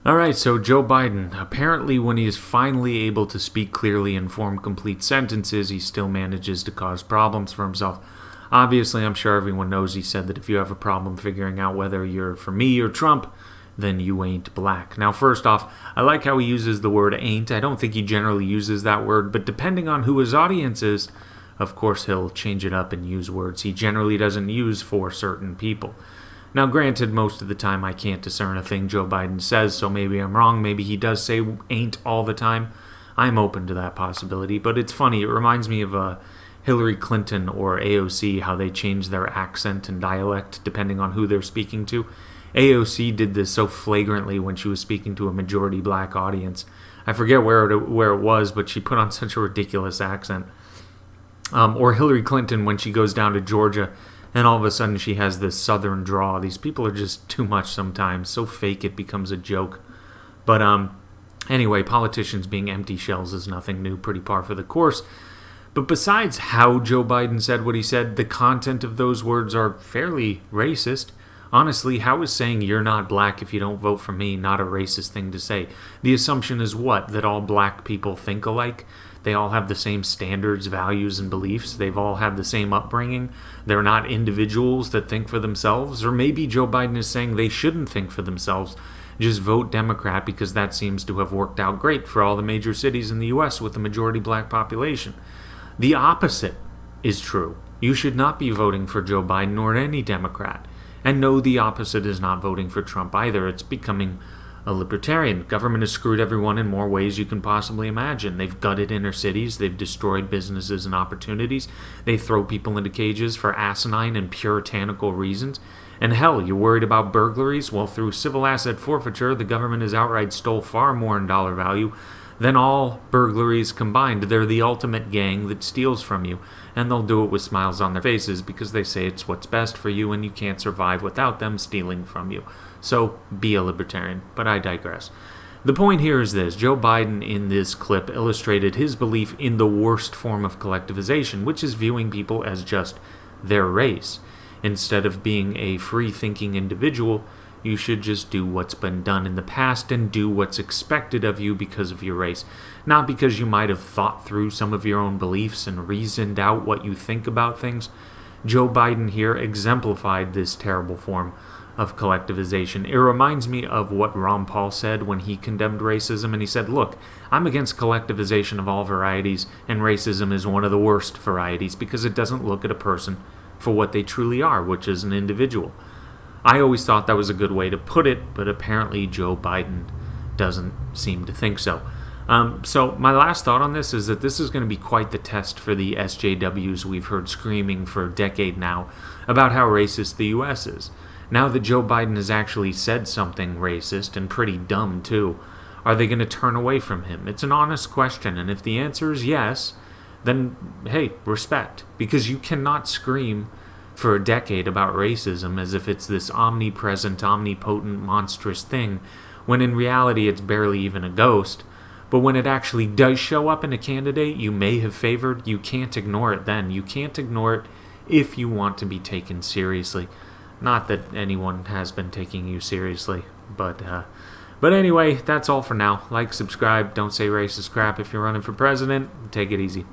All right, so Joe Biden, apparently when he is finally able to speak clearly and form complete sentences, he still manages to cause problems for himself. Obviously, I'm sure everyone knows he said that if you have a problem figuring out whether you're for me or Trump, then you ain't black. Now, first off, I like how he uses the word ain't. I don't think he generally uses that word, but depending on who his audience is, of course, he'll change it up and use words he generally doesn't use for certain people. Now, granted, most of the time I can't discern a thing Joe Biden says, so maybe I'm wrong. Maybe he does say ain't all the time. I'm open to that possibility, but it's funny. It reminds me of Hillary Clinton or AOC, how they change their accent and dialect depending on who they're speaking to. AOC did this so flagrantly when she was speaking to a majority black audience. I forget where it was, but she put on such a ridiculous accent. Or Hillary Clinton when she goes down to Georgia and all of a sudden she has this southern drawl. These people are just too much sometimes. So fake it becomes a joke. But anyway, politicians being empty shells is nothing new, pretty par for the course. But besides how Joe Biden said what he said, the content of those words are fairly racist. Honestly, how is saying you're not black if you don't vote for me not a racist thing to say? The assumption is what? That all black people think alike? They all have the same standards, values, and beliefs? They've all had the same upbringing? They're not individuals that think for themselves? Or maybe Joe Biden is saying they shouldn't think for themselves, just vote Democrat because that seems to have worked out great for all the major cities in the U.S. with a majority black population. The opposite is true. You should not be voting for Joe Biden or any Democrat. And no, the opposite is not voting for Trump either. It's becoming a libertarian. Government has screwed everyone in more ways you can possibly imagine. They've gutted inner cities. They've destroyed businesses and opportunities. They throw people into cages for asinine and puritanical reasons. And hell, you're worried about burglaries? Well, through civil asset forfeiture, the government has outright stole far more in dollar value than all burglaries combined. They're the ultimate gang that steals from you, and they'll do it with smiles on their faces because they say it's what's best for you and you can't survive without them stealing from you. So be a libertarian, but I digress. The point here is this: Joe Biden in this clip illustrated his belief in the worst form of collectivization, which is viewing people as just their race. Instead of being a free-thinking individual, you should just do what's been done in the past and do what's expected of you because of your race. Not because you might have thought through some of your own beliefs and reasoned out what you think about things. Joe Biden here exemplified this terrible form of collectivization. It reminds me of what Ron Paul said when he condemned racism, and he said, look, I'm against collectivization of all varieties, and racism is one of the worst varieties because it doesn't look at a person for what they truly are, which is an individual. I always thought that was a good way to put it, but apparently Joe Biden doesn't seem to think so. So my last thought on this is that this is going to be quite the test for the SJWs we've heard screaming for a decade now about how racist the U.S. is. Now that Joe Biden has actually said something racist, and pretty dumb too, are they going to turn away from him? It's an honest question, and if the answer is yes, then hey, respect. Because you cannot scream for a decade about racism as if it's this omnipresent, omnipotent, monstrous thing, when in reality it's barely even a ghost. But when it actually does show up in a candidate you may have favored, you can't ignore it then. You can't ignore it if you want to be taken seriously. Not that anyone has been taking you seriously, but anyway, that's all for now. Like, subscribe, don't say racist crap if you're running for president. Take it easy.